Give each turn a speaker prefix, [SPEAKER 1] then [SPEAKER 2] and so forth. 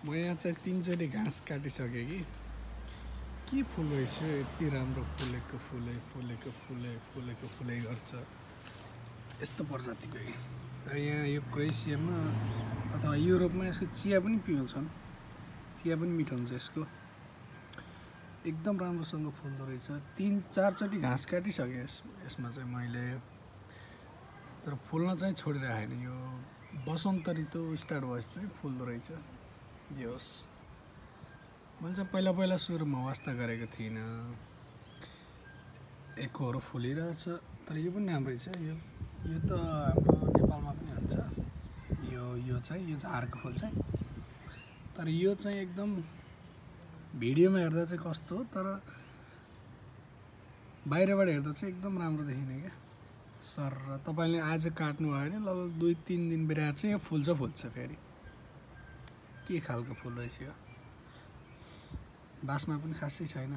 [SPEAKER 1] म यहाँ चाहिँ 3 चोटि घाँस काटिसकेँ कि के फुल रहेछ यति राम्रो फुलेको फुलै गर्छ यस्तो प्रजातिको। तर यहाँ यो क्रोएसियामा अथवा युरोपमा यसको चिया पनि पिउँछन्, चिया पनि मिठो हुन्छ यसको। एकदम राम्रोसँग फुल्दो रहेछ। 3-4 चोटि घाँस काटिसकेँ यसमा चाहिँ मैले, तर फुल्न चाहिँ छोडिरहेन। यो वसन्त ऋतु स्टार्ट भएपछि चाहिँ फुल्दो रहेछ। जे होस्, मैले चाहिँ पहिला सुरुमा वास्ता गरेको थिइनँ। एकहोरो फुलिरहेछ, तर यो पनि राम्रै छ। यो त हाम्रो नेपालमा पनि हुन्छ। यो चाहिँ झारको फुल चाहिँ, तर यो चाहिँ एकदम भिडियोमा हेर्दा चाहिँ कस्तो हो, तर बाहिरबाट हेर्दा चाहिँ एकदम राम्रो देखिने क्या। सर तपाईँले आज काट्नु भयो भने लगभग 2-3 दिन बिराएर चाहिँ यो फुल्छ फेरि। के खालको फुल रहेछ यो, बास्ना पनि खासै छैन।